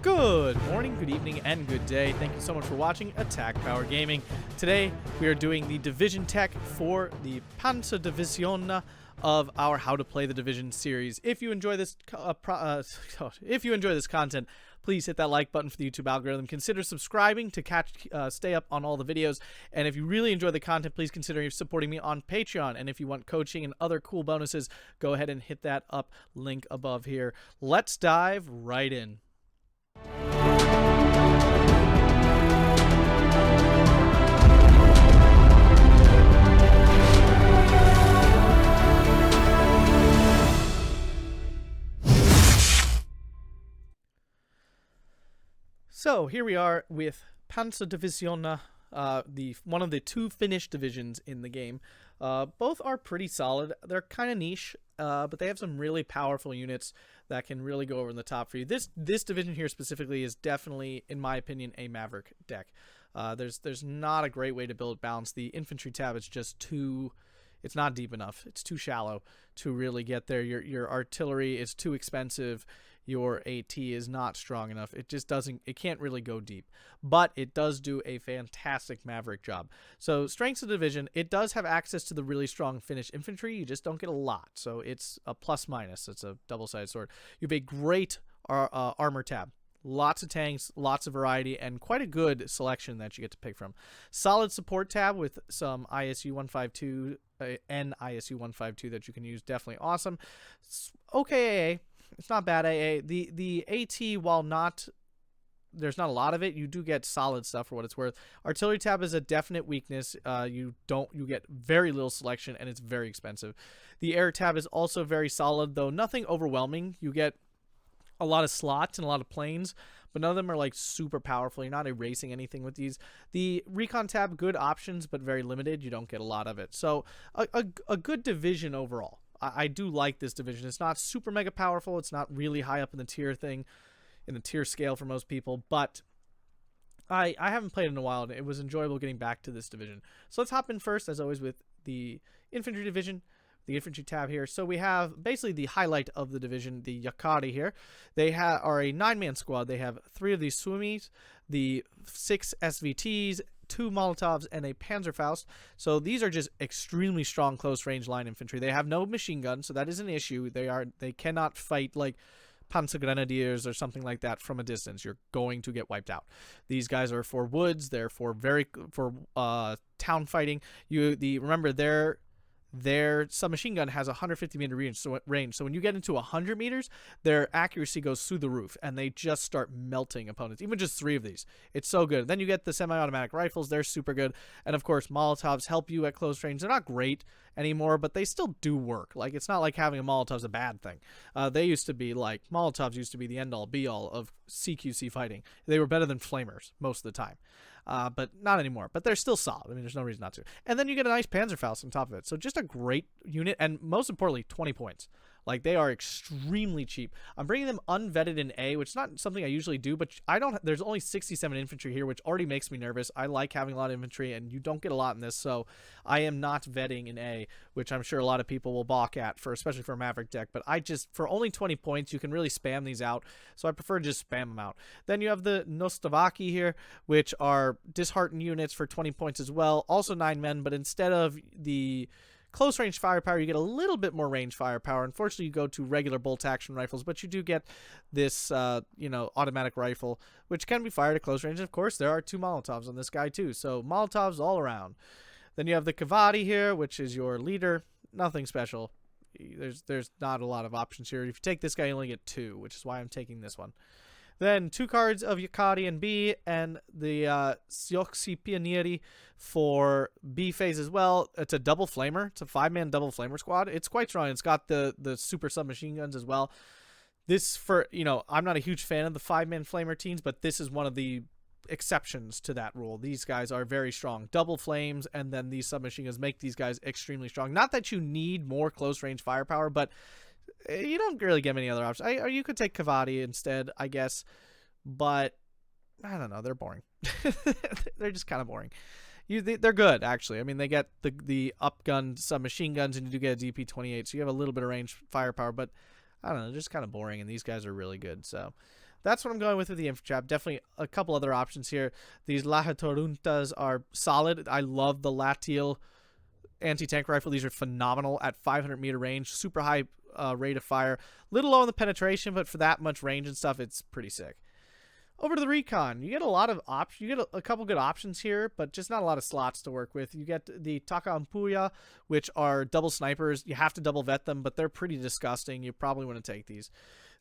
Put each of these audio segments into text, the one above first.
Good morning, good evening, and good day. Thank you so much for watching Attack Power Gaming. Today, we are doing the Division Tech for the Panssaridivisioona of our How to Play the Division series. If you enjoy this content, please hit that like button for the YouTube algorithm. Consider subscribing to stay up on all the videos. And if you really enjoy the content, please consider supporting me on Patreon. And if you want coaching and other cool bonuses, go ahead and hit that up link above here. Let's dive right in. So here we are with Panssaridivisioona, one of the two Finnish divisions in the game. Both are pretty solid. They're kind of niche, but they have some really powerful units that can really go over the top for you. This division here specifically is definitely, in my opinion, a Maverick deck. There's not a great way to build balance. The infantry tab is just too... It's not deep enough. It's too shallow to really get there. Your artillery is too expensive. Your AT is not strong enough. It just doesn't, it can't really go deep. But it does do a fantastic Maverick job. So strengths of the division, it does have access to the really strong Finnish infantry. You just don't get a lot. So it's a plus minus. It's a double-sided sword. You have a great armor tab. Lots of tanks, lots of variety, and quite a good selection that you get to pick from. Solid support tab with some ISU 152 and ISU 152 that you can use. Definitely awesome. Okay AA. It's not bad AA. The AT, while there's not a lot of it, you do get solid stuff for what it's worth. Artillery tab is a definite weakness. You get very little selection, and it's very expensive. The air tab is also very solid, though nothing overwhelming. You get a lot of slots and a lot of planes, but none of them are like super powerful. You're not erasing anything with these. The Recon tab, good options, but very limited. You don't get a lot of it. So a good division overall. I do like this division. It's not super mega powerful. It's not really high up in the tier scale for most people, but I haven't played in a while, and it was enjoyable getting back to this division. So let's hop in first, as always, with the infantry division. The infantry tab here. So we have basically the highlight of the division, the Yakari here. They are a 9-man squad. They have 3 of these Suomis, the 6 SVTs, 2 Molotovs, and a Panzerfaust. So these are just extremely strong close-range line infantry. They have no machine guns, so that is an issue. They cannot fight like Panzergrenadiers or something like that from a distance. You're going to get wiped out. These guys are for woods. They're for town fighting. Remember their submachine gun has a 150-meter range. So when you get into 100 meters, their accuracy goes through the roof, and they just start melting opponents. Even just 3 of these. It's so good. Then you get the semi-automatic rifles. They're super good. And, of course, Molotovs help you at close range. They're not great anymore, but they still do work. Like, it's not like having a Molotov is a bad thing. Molotovs used to be the end-all, be-all of CQC fighting. They were better than flamers most of the time. But not anymore. But they're still solid. I mean, there's no reason not to. And then you get a nice Panzerfaust on top of it. So just a great unit, and most importantly, 20 points. Like, they are extremely cheap. I'm bringing them unvetted in A, which is not something I usually do, but there's only 67 infantry here, which already makes me nervous. I like having a lot of infantry, and you don't get a lot in this, so I am not vetting in A, which I'm sure a lot of people will balk at, especially for a Maverick deck, but for only 20 points, you can really spam these out, so I prefer to just spam them out. Then you have the Nostavaki here, which are disheartened units for 20 points as well, also 9 men, but instead of the close range firepower, you get a little bit more range firepower. Unfortunately, you go to regular bolt action rifles, but you do get this, automatic rifle, which can be fired at close range. And of course, there are 2 Molotovs on this guy too, so Molotovs all around. Then you have the Kavadi here, which is your leader. Nothing special. There's not a lot of options here. If you take this guy, you only get 2, which is why I'm taking this one. Then 2 cards of Yakari and B, and the Sioksi Pionieri for B phase as well. It's a double flamer. It's a 5-man double flamer squad. It's quite strong. It's got the super submachine guns as well. This I'm not a huge fan of the 5-man flamer teams, but this is one of the exceptions to that rule. These guys are very strong. Double flames, and then these submachine guns make these guys extremely strong. Not that you need more close range firepower, but you don't really get many other options. Or you could take Kavadi instead, I guess, but I don't know. They're boring. They're just kind of boring. They're good, actually. I mean, they get the upgun submachine guns, and you do get a DP-28, so you have a little bit of range firepower, but I don't know, just kind of boring, and these guys are really good. So that's what I'm going with the Infantry. Definitely a couple other options here. These Lahatoruntas are solid. I love the Latiel anti-tank rifle. These are phenomenal at 500-meter range. Super high rate of fire. Little low on the penetration, but for that much range and stuff, it's pretty sick. Over to the Recon, you get a lot of options. You get a couple good options here, but just not a lot of slots to work with. You get the Takaampuya, which are double snipers. You have to double vet them, but they're pretty disgusting. You probably want to take these.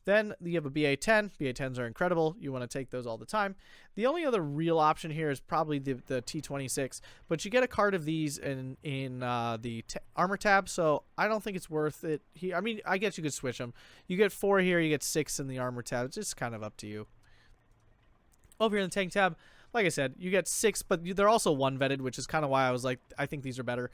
Then you have a BA-10. BA-10s are incredible. You want to take those all the time. The only other real option here is probably the T-26, but you get a card of these in the armor tab, so I don't think it's worth it here. I mean, I guess you could switch them. You get 4 here, you get 6 in the armor tab. It's just kind of up to you. Over here in the tank tab, like I said, you get 6, but they're also 1 vetted, which is kind of why I was like, I think these are better.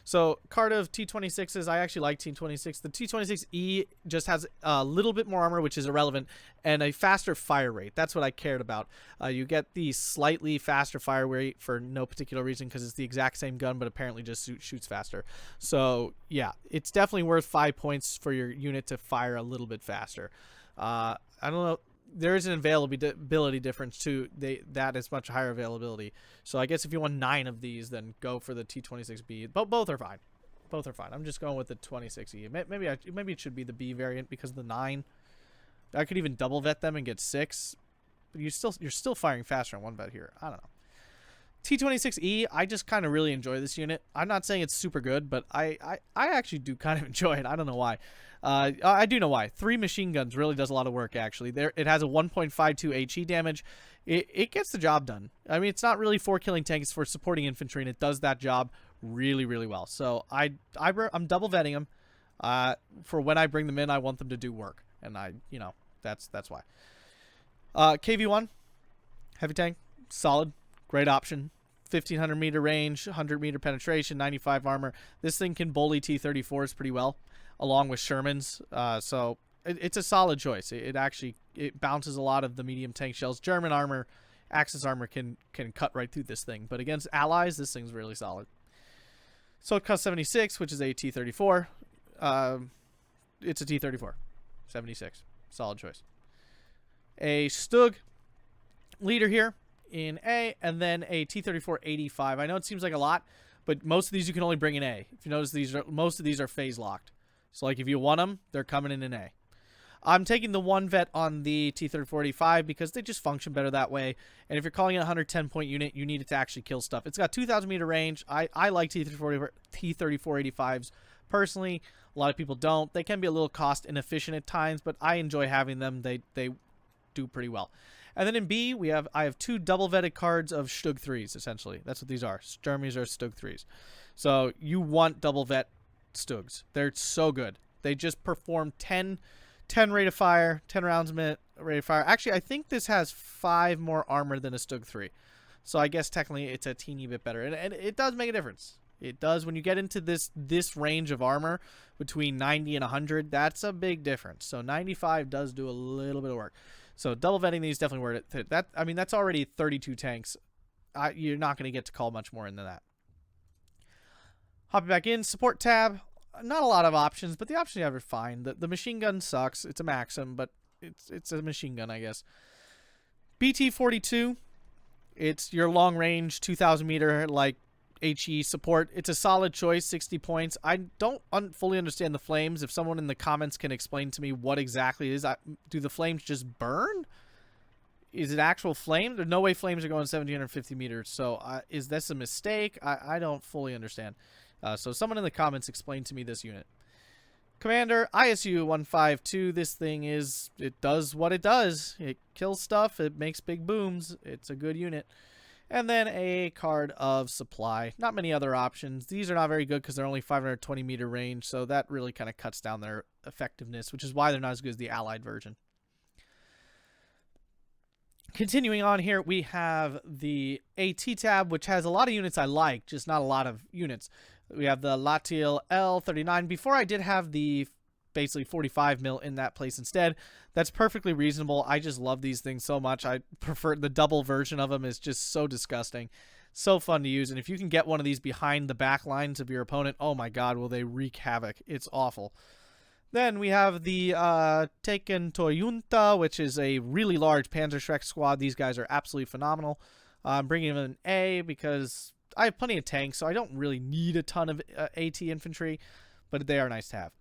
So, card of T-26s, I actually like T-26. The T-26E just has a little bit more armor, which is irrelevant, and a faster fire rate. That's what I cared about. You get the slightly faster fire rate for no particular reason, because it's the exact same gun, but apparently just shoots faster. So, yeah, it's definitely worth 5 points for your unit to fire a little bit faster. I don't know. There is an availability difference too. That is much higher availability. So I guess if you want 9 of these, then go for the T26B. But both are fine. Both are fine. I'm just going with the 26E. Maybe it should be the B variant because of the 9. I could even double vet them and get 6. But you're still firing faster on 1 vet here. I don't know. T26E, I just kind of really enjoy this unit. I'm not saying it's super good, but I actually do kind of enjoy it. I don't know why. I do know why. 3 machine guns really does a lot of work, actually. It has a 1.52 HE damage. It gets the job done. I mean, it's not really for killing tanks, it's for supporting infantry, and it does that job really, really well. So I'm double vetting them. For when I bring them in, I want them to do work. And that's why. KV-1, heavy tank, solid, great option. 1,500 meter range, 100 meter penetration, 95 armor. This thing can bully T-34s pretty well, along with Shermans. So it's a solid choice. It bounces a lot of the medium tank shells. German armor, Axis armor can cut right through this thing. But against allies, this thing's really solid. So K-76, which is a T-34. It's a T-34. 76. Solid choice. A Stug leader here in A, and then a T-34-85. I know it seems like a lot, but most of these you can only bring in A. If you notice, most of these are phase locked. So like if you want them, they're coming in A. I'm taking the 1 vet on the T-34-85 because they just function better that way. And if you're calling it a 110-point unit, you need it to actually kill stuff. It's got 2,000 meter range. I like T-34-85s personally. A lot of people don't. They can be a little cost inefficient at times, but I enjoy having them. They do pretty well. And then in B, I have 2 double vetted cards of Stug 3s, essentially. That's what these are. Sturmies are Stug 3s. So you want double vet Stugs. They're so good. They just perform 10 rate of fire, 10 rounds a minute rate of fire. Actually, I think this has 5 more armor than a Stug 3. So I guess technically it's a teeny bit better. And it does make a difference. It does. When you get into this range of armor between 90 and 100, that's a big difference. So 95 does do a little bit of work. So double vetting these definitely worth it. That's already 32 tanks. You're not going to get to call much more into that. Hopping back in, support tab. Not a lot of options, but the options you have are fine. The machine gun sucks. It's a Maxim, but it's a machine gun, I guess. BT-42. It's your long range, 2,000 meter like HE support. It's a solid choice, 60 points. I don't fully understand the flames. If someone in the comments can explain to me what exactly it is, do the flames just burn? Is it actual flame? There's no way flames are going 1,750 meters. So is this a mistake? I don't fully understand. So someone in the comments explain to me this unit. Commander, ISU 152. This thing it does what it does. It kills stuff. It makes big booms. It's a good unit. And then a card of supply. Not many other options. These are not very good because they're only 520 meter range, so that really kind of cuts down their effectiveness, which is why they're not as good as the Allied version. Continuing on here, we have the AT tab, which has a lot of units I like, just not a lot of units. We have the Latiel L39. Before I did have the basically 45 mil in that place instead. That's perfectly reasonable. I just love these things so much. I prefer the double version of them. Is just so disgusting. So fun to use. And if you can get one of these behind the back lines of your opponent, oh my god, will they wreak havoc. It's awful. Then we have the Taken Toyunta, which is a really large Panzerschreck squad. These guys are absolutely phenomenal. I'm bringing in an A because I have plenty of tanks, so I don't really need a ton of AT infantry, but they are nice to have.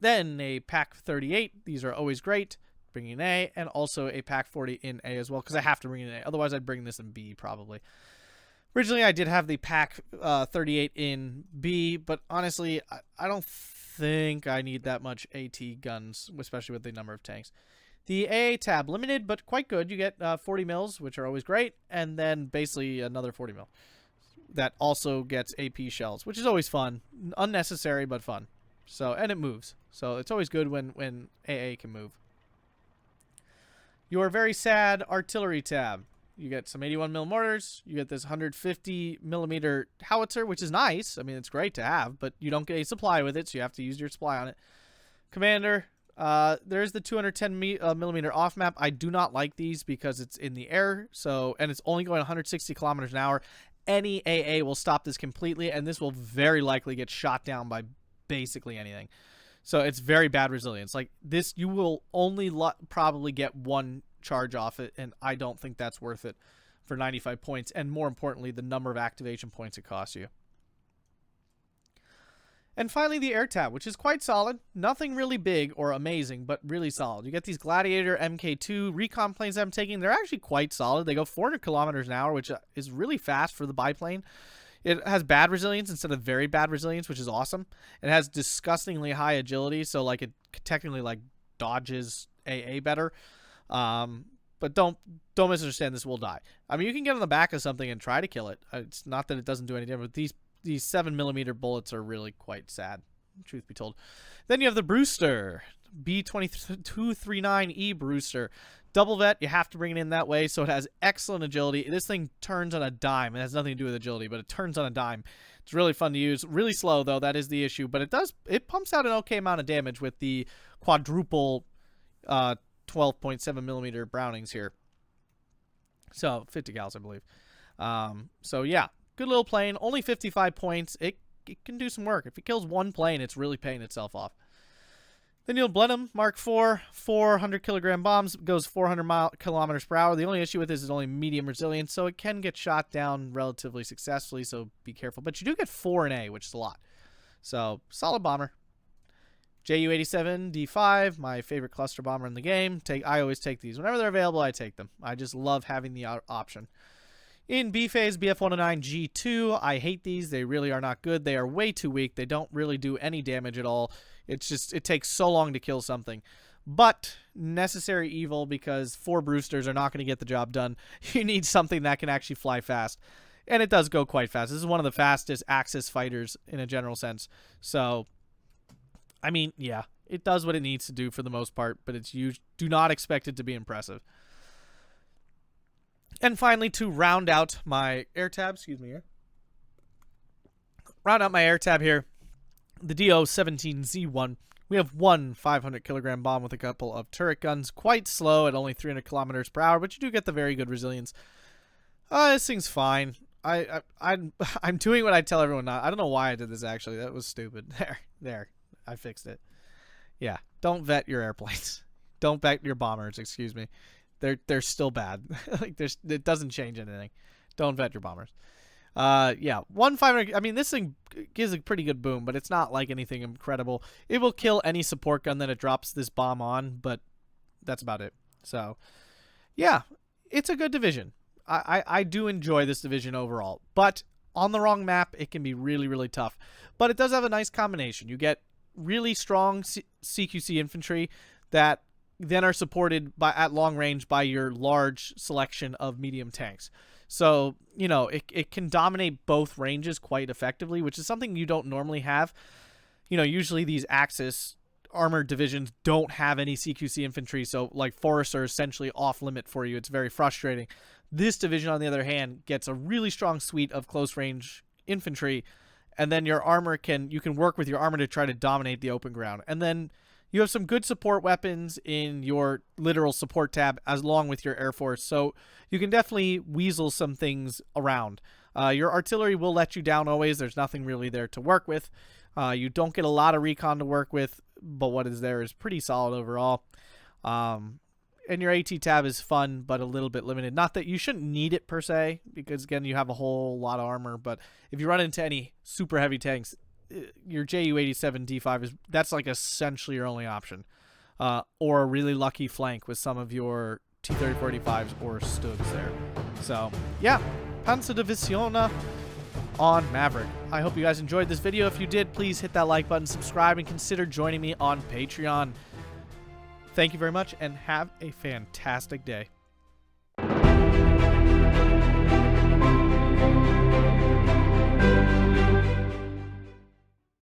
Then a Pack 38. These are always great. Bringing an A, and also a Pack 40 in A as well, because I have to bring in A. Otherwise, I'd bring this in B probably. Originally, I did have the Pack 38 in B, but honestly, I don't think I need that much AT guns, especially with the number of tanks. The AA tab, limited, but quite good. You get 40 mils, which are always great, and then basically another 40 mil. That also gets AP shells, which is always fun. Unnecessary, but fun. So, and it moves. So it's always good when AA can move. Your very sad artillery tab. You get some 81mm mortars. You get this 150mm howitzer, which is nice. I mean, it's great to have, but you don't get a supply with it, so you have to use your supply on it. Commander, there's the 210mm off map. I do not like these because it's in the air, and it's only going 160 kilometers an hour. Any AA will stop this completely, and this will very likely get shot down by basically anything. So it's very bad resilience. Like this, you will only probably get one charge off it, and I don't think that's worth it for 95 points, and more importantly, the number of activation points it costs you. And finally, the air tab, which is quite solid. Nothing really big or amazing, but really solid. You get these Gladiator MK2 Recon planes that I'm taking. They're actually quite solid. They go 400 kilometers an hour, which is really fast for the biplane. It has bad resilience instead of very bad resilience, which is awesome. It has disgustingly high agility, so like it technically like dodges AA better. But don't misunderstand, this will die. I mean, you can get on the back of something and try to kill it. It's not that it doesn't do any damage, but these 7mm bullets are really quite sad, truth be told. Then you have the Brewster, B239E Brewster. Double vet, you have to bring it in that way, so it has excellent agility. This thing turns on a dime. It has nothing to do with agility, but it turns on a dime. It's really fun to use. Really slow, though. That is the issue, but it pumps out an okay amount of damage with the quadruple 12.7mm Brownings here. So 50 gals, I believe. So yeah, good little plane. Only 55 points. It can do some work. If it kills one plane, it's really paying itself off. Then you'll Blenheim Mark IV, 400 kilogram bombs, goes 400 kilometers per hour. The only issue with this is only medium resilience, so it can get shot down relatively successfully, so be careful. But you do get 4 in A, which is a lot. So, solid bomber. Ju-87 D5, my favorite cluster bomber in the game. I always take these. Whenever they're available, I take them. I just love having the option. In B phase, BF-109 G2, I hate these. They really are not good. They are way too weak. They don't really do any damage at all. It's just, it takes so long to kill something. But necessary evil, because 4 Brewsters are not going to get the job done. You need something that can actually fly fast. And it does go quite fast. This is one of the fastest Axis fighters in a general sense. So, I mean, yeah, it does what it needs to do for the most part, but it's huge. Do not expect it to be impressive. And finally, to round out my air tab, round out my air tab here, the DO-17Z1. We have one 500 kilogram bomb with a couple of turret guns. Quite slow at only 300 kilometers per hour, but you do get the very good resilience. This thing's fine. I'm doing what I tell everyone not. I don't know why I did this, actually. That was stupid. There. I fixed it. Yeah. Don't vet your airplanes. Don't vet your bombers, excuse me. They're still bad. Like it doesn't change anything. Don't vet your bombers. Yeah, 500. I mean, this thing gives a pretty good boom, but it's not like anything incredible. It will kill any support gun that it drops this bomb on, but that's about it. So, yeah, it's a good division. I do enjoy this division overall, but on the wrong map, it can be really, really tough. But it does have a nice combination. You get really strong CQC infantry that then are supported at long range by your large selection of medium tanks. So, you know, it can dominate both ranges quite effectively, which is something you don't normally have. You know, usually these Axis armored divisions don't have any CQC infantry, so like forests are essentially off limit for you. It's very frustrating. This division, on the other hand, gets a really strong suite of close range infantry, and then your armor you can work with your armor to try to dominate the open ground. And then you have some good support weapons in your literal support tab along with your Air Force, so you can definitely weasel some things around. Your artillery will let you down always. There's nothing really there to work with. You don't get a lot of recon to work with. but what is there is pretty solid overall. And your AT tab is fun, but a little bit limited. Not that you shouldn't need it per se, because again, you have a whole lot of armor. But if you run into any super heavy tanks, your JU-87 D5 that's like essentially your only option, or a really lucky flank with some of your T-34-85s or Stugs there. So yeah, Panssaridivisioona on Maverick. I hope you guys enjoyed this video. If you did, please hit that like button, subscribe, and consider joining me on Patreon. Thank you very much, and have a fantastic day.